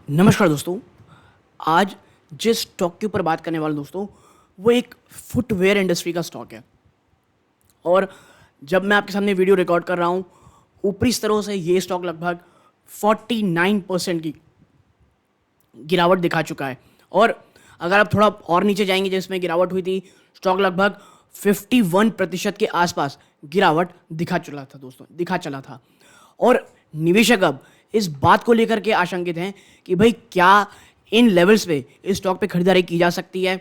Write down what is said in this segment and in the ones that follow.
नमस्कार दोस्तों। आज जिस स्टॉक के ऊपर बात करने वाले दोस्तों, वो एक फुटवेयर इंडस्ट्री का स्टॉक है। और जब मैं आपके सामने वीडियो रिकॉर्ड कर रहा हूँ, ऊपरी स्तरों से ये स्टॉक लगभग 49% की गिरावट दिखा चुका है। और अगर आप थोड़ा और नीचे जाएंगे, जिसमें गिरावट हुई थी, स्टॉक लगभग 51% के आसपास गिरावट दिखा चला था। और निवेशक अब इस बात को लेकर के आशंकित हैं कि भाई क्या इन लेवल्स पे इस स्टॉक पे खरीदारी की जा सकती है।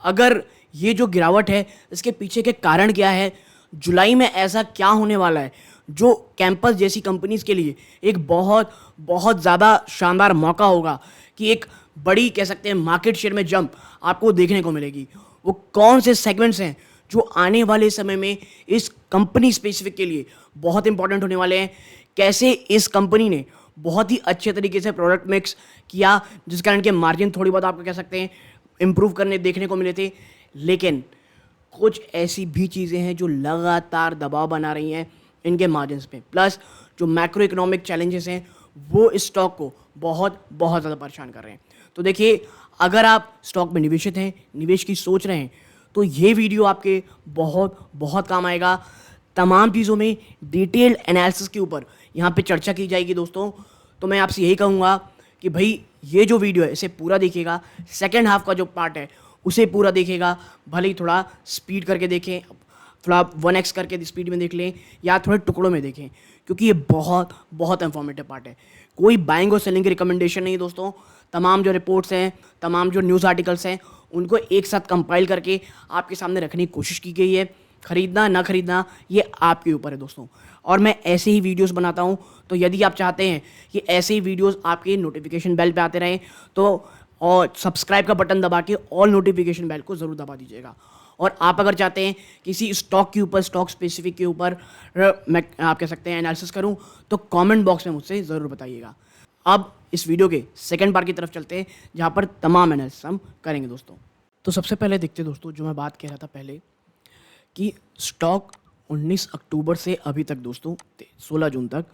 अगर ये जो गिरावट है, इसके पीछे के कारण क्या है, जुलाई में ऐसा क्या होने वाला है जो कैंपस जैसी कंपनीज के लिए एक बहुत बहुत ज़्यादा शानदार मौका होगा कि एक बड़ी कह सकते हैं मार्केट शेयर में जंप आपको देखने को मिलेगी। वो कौन से सेगमेंट्स हैं जो आने वाले समय में इस कंपनी स्पेसिफिक के लिए बहुत इंपॉर्टेंट होने वाले हैं। कैसे इस कंपनी ने बहुत ही अच्छे तरीके से प्रोडक्ट मिक्स किया, जिस कारण के मार्जिन थोड़ी बहुत आपको कह सकते हैं इम्प्रूव करने देखने को मिले थे। लेकिन कुछ ऐसी भी चीज़ें हैं जो लगातार दबाव बना रही हैं इनके मार्जिन्स पे। प्लस जो मैक्रो इकोनॉमिक चैलेंजेस हैं वो इस स्टॉक को बहुत बहुत ज़्यादा परेशान कर रहे हैं। तो देखिए, अगर आप स्टॉक में निवेशित हैं, निवेश की सोच रहे हैं, तो ये वीडियो आपके बहुत बहुत काम आएगा। तमाम चीज़ों में डिटेल्ड एनालिसिस के ऊपर यहाँ पे चर्चा की जाएगी दोस्तों। तो मैं आपसे यही कहूँगा कि भाई ये जो वीडियो है इसे पूरा देखिएगा। सेकेंड हाफ का जो पार्ट है उसे पूरा देखिएगा। भले ही थोड़ा स्पीड करके देखें, थोड़ा 1x करके स्पीड में देख लें, या थोड़े टुकड़ों में देखें, क्योंकि ये बहुत बहुत इंफॉर्मेटिव पार्ट है। कोई बाइंग और सेलिंग की रिकमेंडेशन नहीं दोस्तों। तमाम जो रिपोर्ट्स हैं, तमाम जो न्यूज़ आर्टिकल्स हैं, उनको एक साथ कंपाइल करके आपके सामने रखने की कोशिश की गई है। खरीदना ना खरीदना ये आपके ऊपर है दोस्तों। और मैं ऐसे ही वीडियोस बनाता हूँ, तो यदि आप चाहते हैं कि ऐसे ही वीडियोस आपके नोटिफिकेशन बेल पे आते रहें, तो और सब्सक्राइब का बटन दबा के ऑल नोटिफिकेशन बेल को ज़रूर दबा दीजिएगा। और आप अगर चाहते हैं किसी स्टॉक के ऊपर, स्टॉक स्पेसिफिक के ऊपर मैं आप कह सकते हैं एनालिसिस करूं, तो कमेंट बॉक्स में मुझसे ज़रूर बताइएगा। अब इस वीडियो के सेकंड पार्ट की तरफ चलते हैं, जहां पर तमाम एनालिसिस हम करेंगे दोस्तों। तो सबसे पहले देखते हैं दोस्तों, जो मैं बात कह रहा था पहले, कि स्टॉक 19 अक्टूबर से अभी तक दोस्तों 16 जून तक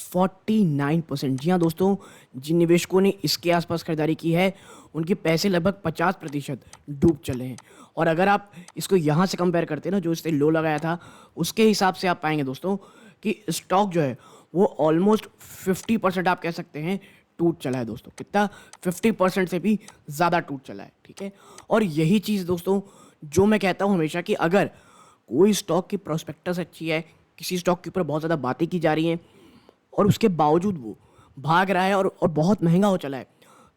49%, जी हाँ दोस्तों, जिन निवेशकों ने इसके आसपास खरीदारी की है उनके पैसे लगभग 50% डूब चले हैं। और अगर आप इसको यहाँ से कंपेयर करते हैं ना, जो इसने लो लगाया था, उसके हिसाब से आप पाएंगे दोस्तों कि स्टॉक जो है वो ऑलमोस्ट 50% आप कह सकते हैं टूट चला है दोस्तों। कितना? 50% से भी ज़्यादा टूट चला है। ठीक है, और यही चीज़ दोस्तों जो मैं कहता हूँ हमेशा, कि अगर कोई स्टॉक की प्रोस्पेक्टस अच्छी है, किसी स्टॉक के ऊपर बहुत ज़्यादा बातें की जा रही हैं, और उसके बावजूद वो भाग रहा है और बहुत महंगा हो चला है,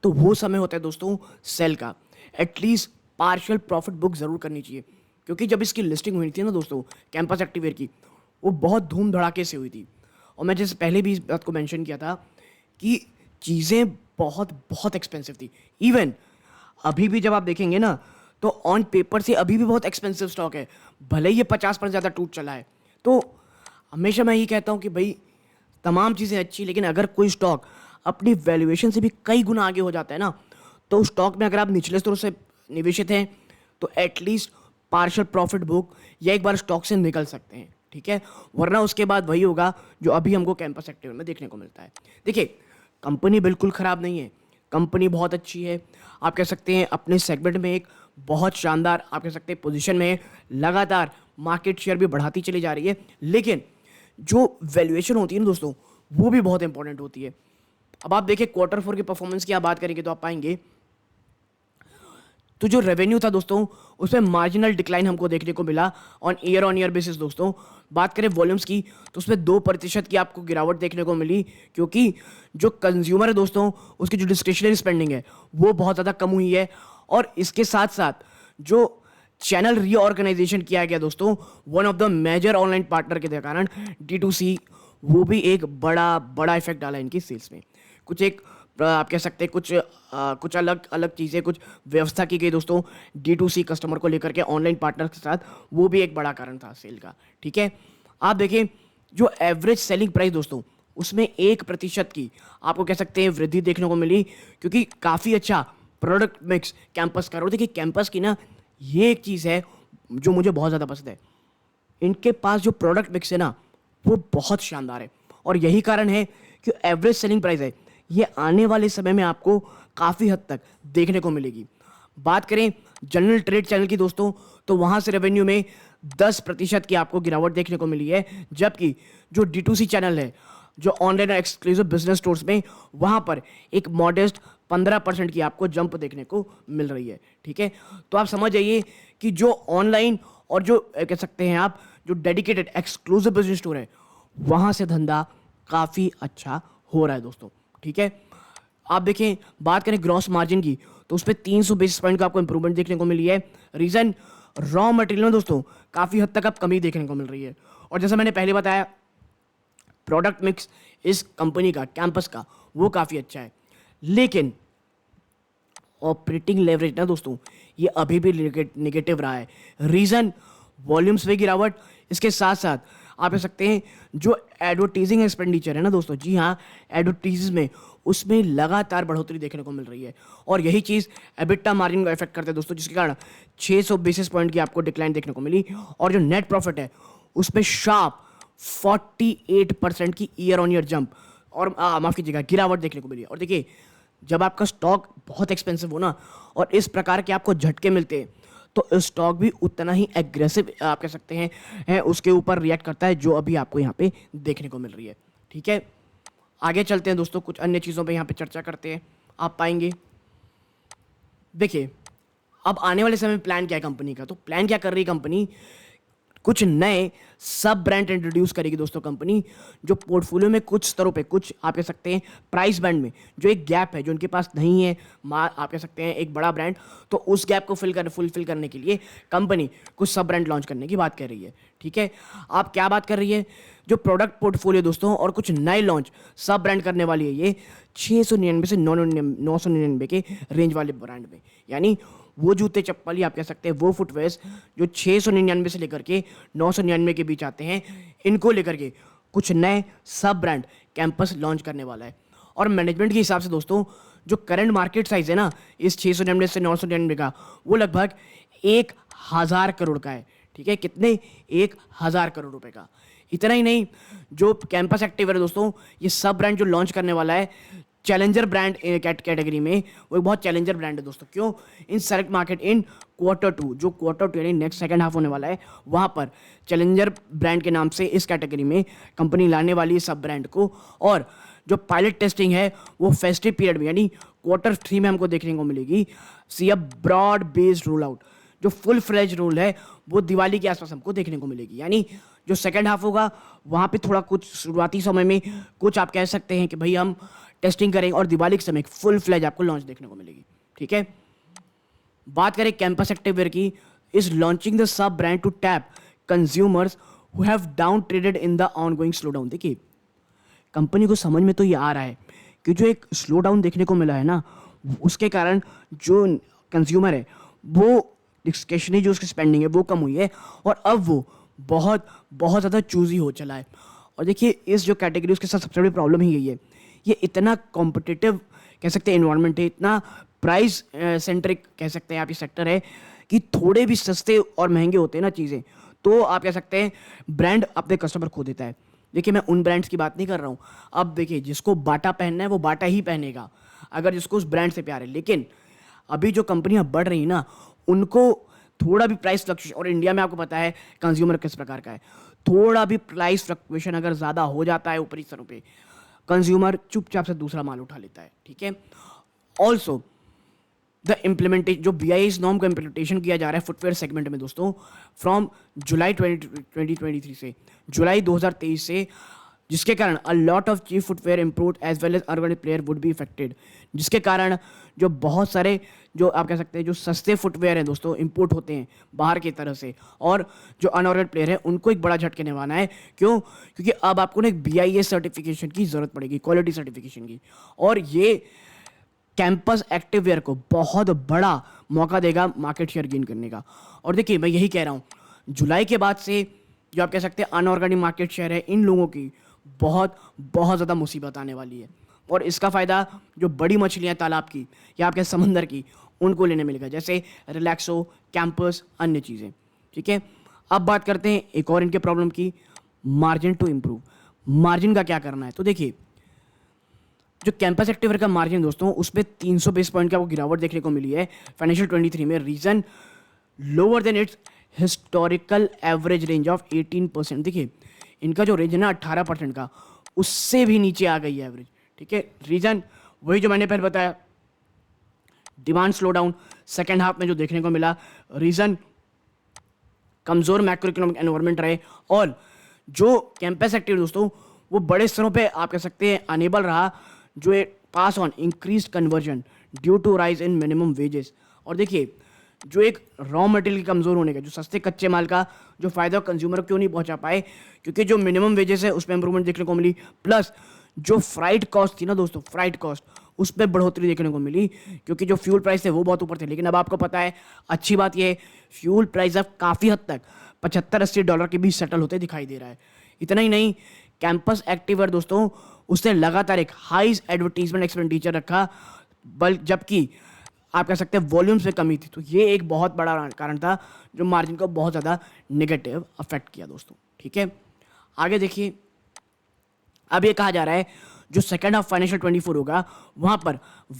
तो वो समय होता है दोस्तों सेल का। एटलीस्ट पार्शियल प्रॉफिट बुक ज़रूर करनी चाहिए, क्योंकि जब इसकी लिस्टिंग हुई थी ना दोस्तों कैंपस एक्टिवेयर की, वो बहुत धूम धड़ाके से हुई थी। और मैं जैसे पहले भी इस बात को मेंशन किया था कि चीज़ें बहुत बहुत एक्सपेंसिव थी। इवन अभी भी जब आप देखेंगे ना, तो ऑन पेपर से अभी भी बहुत एक्सपेंसिव स्टॉक है, भले ही ये 50% ज़्यादा टूट चला है। तो हमेशा मैं ये कहता हूँ कि भाई तमाम चीज़ें अच्छी, लेकिन अगर कोई स्टॉक अपनी वैल्यूएशन से भी कई गुना आगे हो जाता है ना, तो उस स्टॉक में अगर आप निचले स्तरों से निवेशित हैं, तो एटलीस्ट पार्शियल प्रॉफिट बुक या एक बार स्टॉक से निकल सकते हैं। ठीक है, वरना उसके बाद वही होगा जो अभी हमको कैंपस एक्टिव में देखने को मिलता है। देखिए, कंपनी बिल्कुल ख़राब नहीं है, कंपनी बहुत अच्छी है। आप कह सकते हैं अपने सेगमेंट में एक बहुत शानदार आप कह सकते हैं पोजीशन में है, लगातार मार्केट शेयर भी बढ़ाती चली जा रही है। लेकिन जो वैल्यूएशन होती है ना दोस्तों, वो भी बहुत इंपॉर्टेंट होती है। अब आप देखिए Q4 की परफॉर्मेंस की आप बात करेंगे तो आप पाएंगे, तो जो रेवेन्यू था दोस्तों उसमें मार्जिनल डिक्लाइन हमको देखने को मिला ऑन ईयर बेसिस। दोस्तों बात करें वॉल्यूम्स की, तो उसमें 2% की आपको गिरावट देखने को मिली, क्योंकि जो कंज्यूमर है दोस्तों उसकी जो डिस्क्रिशनरी स्पेंडिंग है वो बहुत ज़्यादा कम हुई है। और इसके साथ साथ जो चैनल रीऑर्गेनाइजेशन किया गया दोस्तों one of the major online partner के कारण, D2C, वो भी एक बड़ा बड़ा इफेक्ट डाला इनकी सेल्स में। कुछ एक आप कह सकते हैं कुछ अलग अलग चीज़ें, कुछ व्यवस्था की गई दोस्तों D2C कस्टमर को लेकर के ऑनलाइन पार्टनर के साथ, वो भी एक बड़ा कारण था सेल का। ठीक है, आप देखें जो एवरेज सेलिंग प्राइस दोस्तों उसमें 1% की आपको कह सकते हैं वृद्धि देखने को मिली, क्योंकि काफ़ी अच्छा प्रोडक्ट मिक्स कैंपस का। और देखिए कैंपस की ना ये एक चीज़ है जो मुझे बहुत ज़्यादा पसंद है, इनके पास जो प्रोडक्ट मिक्स है ना वो बहुत शानदार है। और यही कारण है कि एवरेज सेलिंग प्राइस है ये आने वाले समय में आपको काफ़ी हद तक देखने को मिलेगी। बात करें जनरल ट्रेड चैनल की दोस्तों, तो वहाँ से रेवेन्यू में 10% की आपको गिरावट देखने को मिली है, जबकि जो D2C चैनल है, जो ऑनलाइन और एक्सक्लूसिव बिजनेस स्टोर्स में, वहाँ पर एक मॉडेस्ट 15% की आपको जंप देखने को मिल रही है। ठीक है, तो आप समझ जाइए कि जो ऑनलाइन और जो कह सकते हैं आप जो डेडिकेटेड एक्सक्लूसिव बिजनेस स्टोर है, वहाँ से धंधा काफ़ी अच्छा हो रहा है दोस्तों। ठीक है, आप देखें, बात करें ग्रॉस मार्जिन की, तो उस पर 300 बेसिस पॉइंट का आपको इंप्रूवमेंट देखने को मिली है। रीज़न, रॉ मटेरियल में दोस्तों काफ़ी हद तक अब कमी देखने को मिल रही है। और जैसे मैंने पहले बताया, प्रोडक्ट मिक्स इस कंपनी का, कैंपस का, वो काफ़ी अच्छा है। लेकिन ऑपरेटिंग लेवरेज ना दोस्तों, ये अभी भी नेगेटिव रहा है। रीज़न, वॉल्यूम्स में गिरावट, इसके साथ साथ आप कह सकते हैं जो एडवर्टीजिंग एक्सपेंडिचर है ना दोस्तों, जी हाँ, एडवर्टीज में उसमें लगातार बढ़ोतरी देखने को मिल रही है। और यही चीज़ एबिटा मार्जिन को इफेक्ट करता है दोस्तों, जिसके कारण 600 बेसिस पॉइंट की आपको डिक्लाइन देखने को मिली। और जो नेट प्रॉफिट है उसमें शार्प 48% की ईयर ऑन ईयर जंप और माफ़ कीजिएगा गिरावट देखने को मिली। और देखिए, जब आपका स्टॉक बहुत एक्सपेंसिव हो ना और इस प्रकार के आपको झटके मिलते हैं, तो स्टॉक भी उतना ही एग्रेसिव आप कह सकते हैं उसके ऊपर रिएक्ट करता है, जो अभी आपको यहाँ पे देखने को मिल रही है। ठीक है, आगे चलते हैं दोस्तों, कुछ अन्य चीज़ों पे यहाँ पे चर्चा करते हैं। आप पाएंगे, देखिए, अब आने वाले समय में प्लान क्या है कंपनी का, तो प्लान क्या कर रही है कंपनी, कुछ नए सब ब्रांड इंट्रोड्यूस करेगी दोस्तों कंपनी, जो पोर्टफोलियो में कुछ स्तरों पे, कुछ आप कह सकते हैं प्राइस बैंड में जो एक गैप है जो उनके पास नहीं है, आप कह सकते हैं एक बड़ा ब्रांड, तो उस गैप को फुलफिल करने के लिए कंपनी कुछ सब ब्रांड लॉन्च करने की बात कर रही है। ठीक है, आप क्या बात कर रही है, जो प्रोडक्ट पोर्टफोलियो दोस्तों और कुछ नए लॉन्च सब ब्रांड करने वाली है ये 699 से 999 के रेंज वाले ब्रांड में। यानी वो जूते चप्पल ही आप कह सकते हैं, वो फुटवेयर्स जो 699 से लेकर के 999 के बीच आते हैं, इनको लेकर के कुछ नए सब ब्रांड कैंपस लॉन्च करने वाला है। और मैनेजमेंट के हिसाब से दोस्तों, जो करंट मार्केट साइज है ना इस 699 से 999 का, वो लगभग 1000 करोड़ का है। ठीक है, कितने, 1000 करोड़ रुपए का। इतना ही नहीं, जो कैंपस एक्टिवेयर है दोस्तों, ये सब ब्रांड जो लॉन्च करने वाला है चैलेंजर ब्रांड कैटेगरी में, वो एक बहुत चैलेंजर ब्रांड है दोस्तों। क्यों, इन सेलेक्ट मार्केट इन Q2, जो Q2 यानी नेक्स्ट सेकंड हाफ होने वाला है, वहाँ पर चैलेंजर ब्रांड के नाम से इस कैटेगरी में कंपनी लाने वाली है सब ब्रांड को। और जो पायलट टेस्टिंग है वो फेस्टिव पीरियड में यानी Q3 में हमको देखने को मिलेगी। See a broad based roll out, जो फुल फ्लेज रोल है वो दिवाली के आसपास हमको देखने को मिलेगी। यानी जो सेकंड हाफ होगा वहाँ पे थोड़ा कुछ शुरुआती समय में कुछ आप कह सकते हैं कि भाई हम टेस्टिंग करेंगे, और दिवाली के समय फुल फ्लेज आपको लॉन्च देखने को मिलेगी। ठीक है, बात करें कैंपस एक्टिवेयर की, is launching the sub brand to tap consumers who have down traded in the ongoing slow down. देखिए, कंपनी को समझ में तो ये आ रहा है कि जो एक स्लो डाउन देखने को मिला है ना, उसके कारण जो कंज्यूमर है वो डिस्क्रिशनरी जो उसकी स्पेंडिंग है वो कम हुई है, और अब वो बहुत बहुत ज़्यादा चूजी हो चला है। और देखिए, इस जो कैटेगरी उसके साथ सबसे बड़ी प्रॉब्लम ही यही है, ये इतना कॉम्पिटिटिव कह सकते हैं एनवायरनमेंट है, इतना प्राइस सेंट्रिक कह सकते हैं आप ये सेक्टर है, कि थोड़े भी सस्ते और महंगे होते हैं ना चीज़ें, तो आप कह सकते हैं ब्रांड अपने कस्टमर खो देता है। देखिए, मैं उन ब्रांड्स की बात नहीं कर रहा हूँ। अब देखिए, जिसको बाटा पहनना है वो बाटा ही पहनेगा, अगर जिसको उस ब्रांड से प्यार है। लेकिन अभी जो कंपनियां बढ़ रही ना, उनको थोड़ा भी प्राइस फ्लक्चुएशन, और इंडिया में आपको पता है कंज्यूमर किस प्रकार का है, थोड़ा भी प्राइस फ्लक्चुएशन अगर ज़्यादा हो जाता है ऊपरी स्तरों पे, कंज्यूमर चुपचाप से दूसरा माल उठा लेता है। ठीक है, ऑल्सो द इम्प्लीमेंटेशन, जो BIS नॉर्म का इम्प्लीमेंटेशन किया जा रहा है फुटवेयर सेगमेंट में दोस्तों, फ्रॉम जुलाई 2023 से, जुलाई 2023 से, जिसके कारण a lot of cheap footwear import as well as organic player would be affected. जिसके कारण जो बहुत सारे जो आप कह सकते हैं जो सस्ते फुटवेयर हैं दोस्तों इंपोर्ट होते हैं बाहर की तरह से, और जो अनऑर्गेनाइज्ड प्लेयर है उनको एक बड़ा झटके निभाना है। क्यों, क्योंकि अब आपको ना एक BIS सर्टिफिकेशन की जरूरत पड़ेगी, क्वालिटी सर्टिफिकेशन की, और ये कैंपस एक्टिववेयर को बहुत बड़ा मौका देगा मार्केट शेयर गेन करने का। और देखिए, मैं यही कह रहा हूँ, जुलाई के बाद से जो आप कह सकते हैं अनऑर्गेनिक मार्केट शेयर है, इन लोगों की बहुत बहुत ज़्यादा मुसीबत आने वाली है, और इसका फ़ायदा जो बड़ी मछलियाँ तालाब की या आपके समंदर की, उनको लेने मिलेगा, जैसे रिलैक्सो, कैंपस, अन्य चीज़ें। ठीक है, अब बात करते हैं एक और इनके प्रॉब्लम की, मार्जिन टू इम्प्रूव। मार्जिन का क्या करना है, तो देखिए, जो कैंपस एक्टिवर का मार्जिन दोस्तों उस पर 300 बेस पॉइंट का वो गिरावट देखने को मिली है फाइनेंशियल 23 में। Region lower than its historical average range of 18%। देखिए इनका जो रेंज है ना 18% का, उससे भी नीचे आ गई है एवरेज। ठीक है, रीजन वही जो मैंने पहले बताया, demand slow down second half में जो देखने को मिला। रीजन कमजोर मैक्रो इकोनॉमिक एनवायरमेंट रहे, और जो कैंपस एक्टिव दोस्तों वो बड़े स्तरों पे आप कह सकते हैं अनेबल रहा, जो pass on increase conversion due to rise in minimum wages. और देखिए जो एक रॉ मटेरियल के कमज़ोर होने का, जो सस्ते कच्चे माल का जो फायदा कंज्यूमर क्यों नहीं पहुंचा पाए, क्योंकि जो मिनिमम वेजेस है उस पर इंप्रूवमेंट देखने को मिली, प्लस जो फ्राइट कॉस्ट थी ना दोस्तों, फ्राइट कॉस्ट उस पर बढ़ोतरी देखने को मिली, क्योंकि जो फ्यूल प्राइस थे वो बहुत ऊपर थे। लेकिन अब आपको पता है अच्छी बात यह है फ्यूल प्राइस अब काफ़ी हद तक $75-80 के बीच सेटल होते दिखाई दे रहा है। इतना ही नहीं, कैंपस एक्टिवर दोस्तों उसने लगातार एक हाई एडवर्टीजमेंट एक्सपेंडिचर रखा, जबकि आप कह सकते हैं वॉल्यूम्स में कमी थी। तो ये एक बहुत बड़ा कारण था जो मार्जिन को बहुत ज़्यादा नेगेटिव अफेक्ट किया दोस्तों। ठीक है, आगे देखिए, अब ये कहा जा रहा है जो सेकेंड हाफ फाइनेंशियल 24 होगा वहाँ पर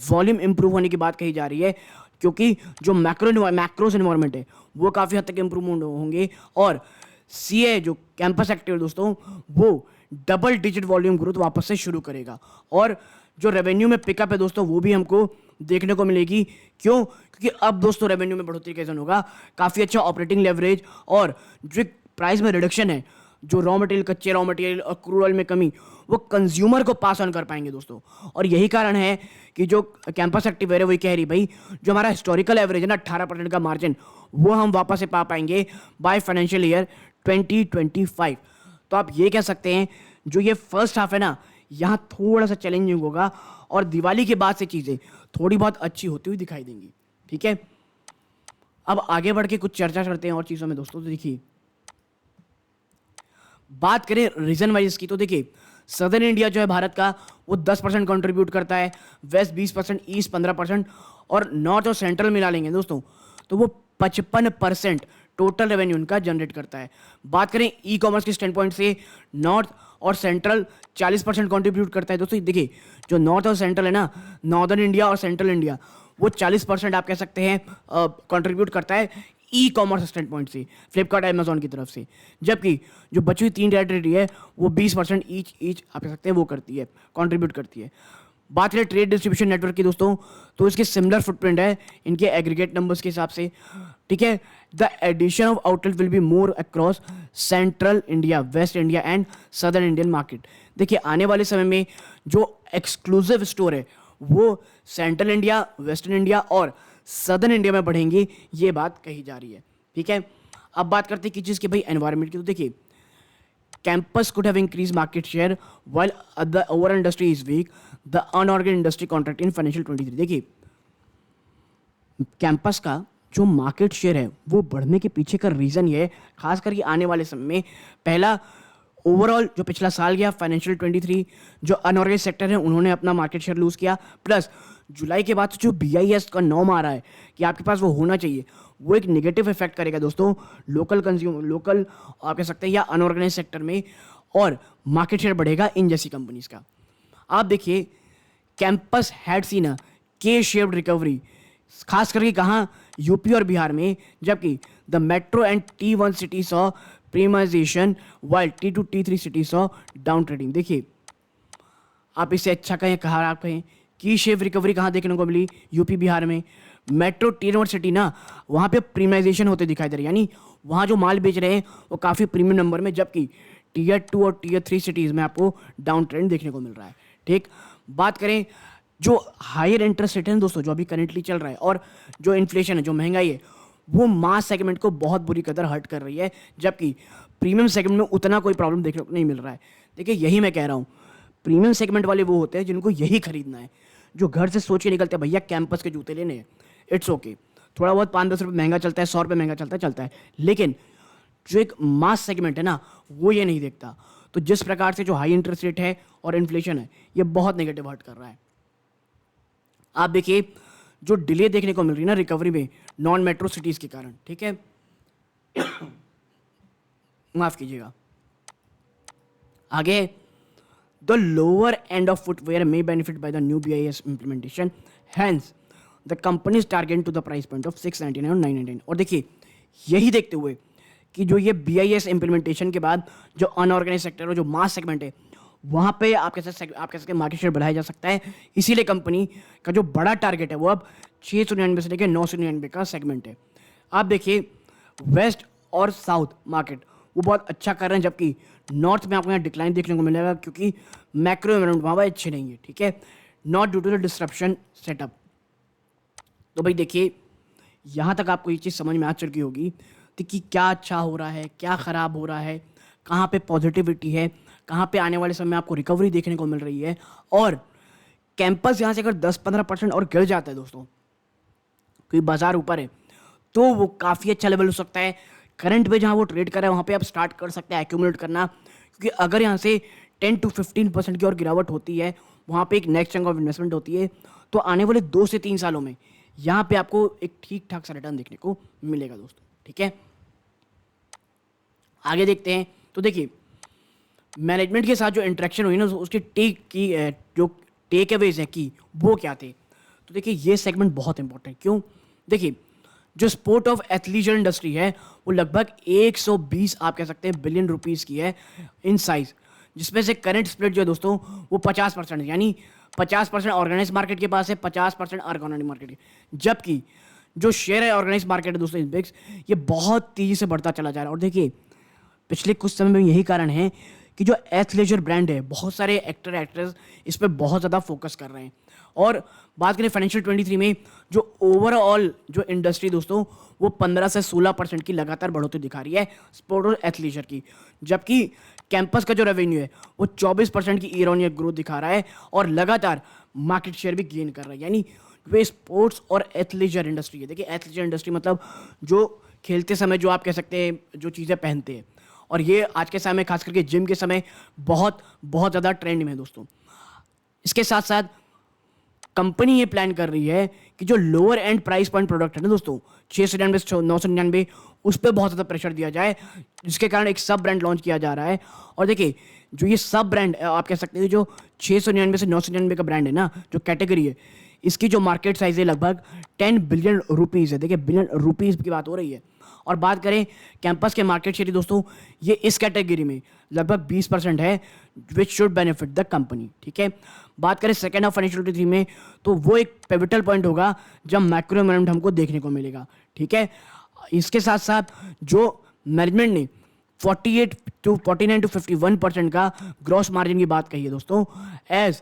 वॉल्यूम इंप्रूव होने की बात कही जा रही है, क्योंकि जो मैक्रोस एनवायरमेंट है वो काफ़ी हद तक इंप्रूवमेंट होंगे, और सीए जो कैंपस एक्टिव दोस्तों वो डबल डिजिट वॉल्यूम ग्रोथ वापस से शुरू करेगा, और जो रेवेन्यू में पिकअप है दोस्तों वो भी हमको देखने को मिलेगी। क्यों? क्योंकि अब दोस्तों रेवेन्यू में बढ़ोतरी कैसे होगा, काफ़ी अच्छा ऑपरेटिंग लेवरेज, और जो प्राइस में रिडक्शन है, जो रॉ मटेरियल, कच्चे रॉ मटेरियल और क्रूड ऑयल में कमी, वो कंज्यूमर को पास ऑन कर पाएंगे दोस्तों। और यही कारण है कि जो कैंपस एक्टिव है वही कह रही भाई जो हमारा हिस्टोरिकल एवरेज है ना 18% का मार्जिन, वो हम वापस से पा पाएंगे बाय फाइनेंशियल ईयर 2025। तो आप ये कह सकते हैं जो ये फर्स्ट हाफ है ना यहाँ थोड़ा सा चैलेंजिंग होगा, और दिवाली के बाद से चीज़ें थोड़ी बहुत अच्छी होती हुई दिखाई देंगी। ठीक है, अब आगे बढ़ के कुछ चर्चा करते हैं और चीज़ों में दोस्तों। तो देखिए बात करें रीजन वाइज की, तो देखिए सदर्न इंडिया जो है भारत का वो 10% कंट्रीब्यूट करता है, वेस्ट 20%, ईस्ट 15%, और नॉर्थ और सेंट्रल मिला लेंगे दोस्तों तो वो 55% टोटल रेवेन्यू उनका जनरेट करता है। बात करें ई कॉमर्स के स्टैंड पॉइंट से, नॉर्थ और सेंट्रल 40% कंट्रीब्यूट करता है दोस्तों। देखिए जो नॉर्थ और सेंट्रल है ना, नॉर्दर्न इंडिया और सेंट्रल इंडिया, वो 40% आप कह सकते हैं कंट्रीब्यूट करता है ई कॉमर्स स्टैंड पॉइंट से, फ्लिपकार्ट अमेजॉन की तरफ से, जबकि जो बची हुई 3 टेरिटरी है वो 20% ईच आप कह सकते हैं वो करती है, कंट्रीब्यूट करती है। बात करें ट्रेड डिस्ट्रीब्यूशन नेटवर्क की दोस्तों, तो इसके सिमिलर फुटप्रिंट है इनके एग्रीगेट नंबर्स के हिसाब से। ठीक है, the addition of outlet will be more across central India, west India and southern Indian market. देखिए आने वाले समय में जो एक्सक्लूसिव स्टोर है वो सेंट्रल इंडिया, वेस्टर्न इंडिया और सदर्न इंडिया में बढ़ेंगी, ये बात कही जा रही है। ठीक है, अब बात करते हैं किस चीज़ की भाई, एनवायरमेंट की। तो देखिए campus could have increased market share while the overall industry is weak, the unorganized industry contract in financial 23। देखिए कैंपस का जो मार्केट शेयर है वो बढ़ने के पीछे का रीज़न ये है, खास करके आने वाले समय में, पहला ओवरऑल जो पिछला साल गया फाइनेंशियल 23 जो अनऑर्गेनाइज सेक्टर है उन्होंने अपना मार्केट शेयर लूज़ किया, प्लस जुलाई के बाद जो BIS का नॉर्म आ रहा है कि आपके पास वो होना चाहिए, वो एक नेगेटिव इफेक्ट करेगा दोस्तों लोकल आप कह सकते हैं या अनऑर्गेनाइज सेक्टर में, और मार्केट शेयर बढ़ेगा इन जैसी कंपनीज का। आप देखिए कैंपस हैड सीन अ के शेप्ड रिकवरी, खास करके कहाँ, यूपी और बिहार में, जबकि the metro and T1 city saw premiumisation while T2 T3 city saw down trading. देखिए आप इसे अच्छा कहें, कहा आप कहें की शेप रिकवरी कहाँ देखने को मिली, यूपी बिहार में। मेट्रो T1 सिटी ना वहाँ पे प्रीमाइजेशन होते दिखाई दे रहे हैं, यानी वहाँ जो माल बेच रहे हैं वो काफ़ी प्रीमियम नंबर में, जबकि Tier 2 और Tier 3 सिटीज़ में आपको डाउन ट्रेंड देखने को मिल रहा है। ठीक, बात करें जो हायर इंटरेस्ट रेट है दोस्तों जो अभी करेंटली चल रहा है, और जो इन्फ्लेशन है, जो महंगाई है, वो मास सेगमेंट को बहुत बुरी कदर हर्ट कर रही है, जबकि प्रीमियम सेगमेंट में उतना कोई प्रॉब्लम देखने को नहीं मिल रहा है। देखिए यही मैं कह रहा हूँ, प्रीमियम सेगमेंट वाले वो होते हैं जिनको यही खरीदना है, जो घर से सोच के निकलते हैं भैया कैंपस के जूते लेने हैं, इट्स ओके, थोड़ा बहुत 5-10 रुपये महंगा चलता है, 100 रुपये महंगा चलता है, लेकिन जो एक मास सेगमेंट है ना वो ये नहीं देखता। तो जिस प्रकार से जो हाई इंटरेस्ट रेट है और इन्फ्लेशन है ये बहुत नेगेटिव हर्ट कर रहा है। आप देखिए जो डिले देखने को मिल रही है ना रिकवरी में नॉन मेट्रो सिटीज़ के कारण, ठीक है माफ़ कीजिएगा। आगे the lower end of footwear may benefit by the new BIS implementation, hence the company is target to the price point of 699 और 999। और देखिए यही देखते हुए कि जो ये BIS इम्प्लीमेंटेशन के बाद जो अनऑर्गेनाइज सेक्टर और जो मास सेगमेंट है वहाँ पे आप कह सकते मार्केट शेयर बढ़ाया जा सकता है। इसीलिए कंपनी का जो बड़ा टारगेट है वो अब 699 से लेकर 999 का सेगमेंट है। आप देखिए वेस्ट और साउथ मार्केट वो बहुत अच्छा कर रहे हैं, जबकि नॉर्थ में आपको यहाँ डिक्लाइन देखने को मिलेगा क्योंकि मैक्रो एनवायरमेंट वहाँ पर अच्छे नहीं है, ठीक है, not due to the disruption setup. तो भाई देखिए यहाँ तक आपको ये चीज़ समझ में आ चुकी होगी कि क्या अच्छा हो रहा है, क्या ख़राब हो रहा है, कहाँ पे पॉजिटिविटी है, कहाँ पे आने वाले समय में आपको रिकवरी देखने को मिल रही है। और कैंपस यहाँ से अगर 10-15% और गिर जाता है दोस्तों, क्योंकि बाजार ऊपर है, तो वो काफ़ी अच्छा लेवल हो सकता है। करंट पे जहाँ वो ट्रेड कर रहा है वहाँ पे आप स्टार्ट कर सकते हैं एक्यूमुलेट करना, क्योंकि अगर यहाँ से 10-15% की और गिरावट होती है, वहाँ पे एक नेक्स्ट चंक ऑफ इन्वेस्टमेंट होती है, तो आने वाले 2 से 3 सालों में यहाँ पे आपको एक ठीक ठाक सा रिटर्न देखने को मिलेगा दोस्तों, ठीक है। आगे देखते हैं। तो देखिए मैनेजमेंट के साथ जो इंटरेक्शन हुई ना, उसके जो टेक अवेज है कि वो क्या थे। तो देखिए ये सेगमेंट बहुत इंपॉर्टेंट है। क्यों? देखिए जो स्पोर्ट ऑफ एथलीजर इंडस्ट्री है वो लगभग 120 आप कह सकते हैं बिलियन रुपीस की है इन साइज, जिसमें से करंट स्प्लिट जो है दोस्तों वो 50% है, यानी 50% ऑर्गेनाइज मार्केट के पास है, 50% अनऑर्गेनाइज मार्केट के। जबकि जो शेयर है ऑर्गेनाइज मार्केट है दोस्तों इंडेक्स, ये बहुत तेजी से बढ़ता चला जा रहा है। और देखिए पिछले कुछ समय में यही कारण है कि जो एथलेजर ब्रांड है, बहुत सारे एक्टर एक्ट्रेस इस पर बहुत ज़्यादा फोकस कर रहे हैं। और बात करें फाइनेंशियल 23 में जो ओवरऑल जो इंडस्ट्री दोस्तों वो 15 से 16% की लगातार बढ़ोतरी दिखा रही है स्पोर्ट और एथलीजर की, जबकि कैंपस का जो रेवेन्यू है वो 24% की ईयर ऑन ईयर ग्रोथ दिखा रहा है और लगातार मार्केट शेयर भी गेन कर रहा है। यानी वे स्पोर्ट्स और एथलीजर इंडस्ट्री है। देखिए एथलीजर इंडस्ट्री मतलब जो खेलते समय जो आप कह सकते हैं जो चीज़ें पहनते हैं, और ये आज के समय खास करके जिम के समय बहुत बहुत ज़्यादा ट्रेंड में है दोस्तों। इसके साथ साथ कंपनी ये प्लान कर रही है कि जो lower and price point product है ना दोस्तों 699 से 999, उस पर बहुत ज़्यादा प्रेशर दिया जाए, जिसके कारण एक सब ब्रांड लॉन्च किया जा रहा है। और देखिए जो ये सब ब्रांड आप कह सकते हैं जो 699 से 999 का ब्रांड है ना, जो कैटेगरी है, इसकी जो मार्केट साइज है लगभग 10 बिलियन रुपीज़ है। देखिए बिलियन रुपीज़ की बात हो रही है। और बात करें कैंपस के मार्केट शेयर दोस्तों, ये इस कैटेगरी में लगभग 20% है, which should benefit the company, ठीक है। बात करें सेकेंड ऑफ फाइनेंशियल 23 में, तो वो एक पिवटल पॉइंट होगा जब मैक्रो एनवायरनमेंट हमको देखने को मिलेगा, ठीक है। इसके साथ साथ जो मैनेजमेंट ने 49 to 51% का ग्रॉस मार्जिन की बात कही है दोस्तों, as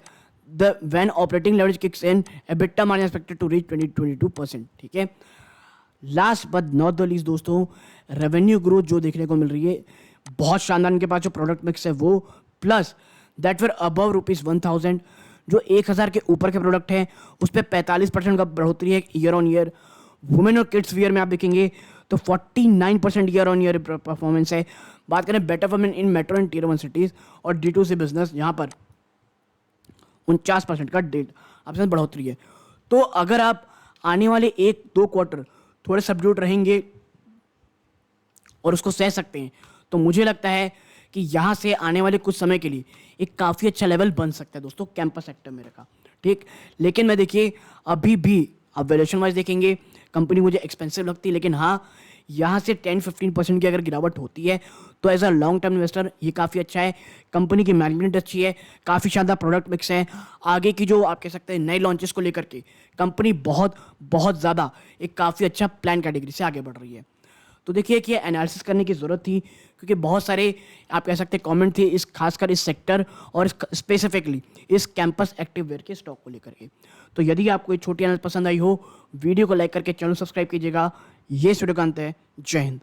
the when operating leverage kicks in, EBITDA margin expected to reach 22%, ठीक है। Last but not the least दोस्तों, रेवेन्यू ग्रोथ जो देखने को मिल रही है बहुत शानदार। इनके पास जो प्रोडक्ट मिक्स है वो, प्लस दैट वेर अबव ₹1000, जो 1000 के ऊपर के प्रोडक्ट हैं उस पर 45% का बढ़ोतरी है ईयर ऑन ईयर। वुमेन और किड्स वियर में आप देखेंगे तो 49% ईयर ऑन ईयर परफॉर्मेंस है। बात करें better performance in metro and tear 1 cities और D2C बिजनेस, यहाँ पर 49% का डेट आपसे बढ़ोतरी है। तो अगर आप आने वाले 1-2 क्वार्टर थोड़े सबड्यूट रहेंगे और उसको सह सकते हैं, तो मुझे लगता है कि यहाँ से आने वाले कुछ समय के लिए एक काफ़ी अच्छा लेवल बन सकता है दोस्तों कैंपस सेक्टर मेरे का, ठीक। लेकिन मैं देखिए अभी भी आप वैल्यूएशन वाइज देखेंगे कंपनी मुझे एक्सपेंसिव लगती है, लेकिन हाँ यहाँ से 10-15% की अगर गिरावट होती है तो as a long term investor ये काफ़ी अच्छा है। कंपनी की मैनेजमेंट अच्छी है, काफ़ी शानदार प्रोडक्ट मिक्स है। आगे की जो आप कह सकते हैं नए लॉन्चेस को लेकर के कंपनी बहुत बहुत ज़्यादा एक काफ़ी अच्छा प्लान कैटेगरी से आगे बढ़ रही है। तो देखिए कि एनालिसिस करने की ज़रूरत थी, क्योंकि बहुत सारे आप कह सकते हैं कमेंट थे इस खासकर इस सेक्टर और स्पेसिफिकली इस कैंपस एक्टिव वेयर के स्टॉक को लेकर के। तो यदि आपको ये छोटी एनालिसिस पसंद आई हो, वीडियो को लाइक करके चैनल सब्सक्राइब कीजिएगा। ये वीडियो का अंत है। जय हिंद।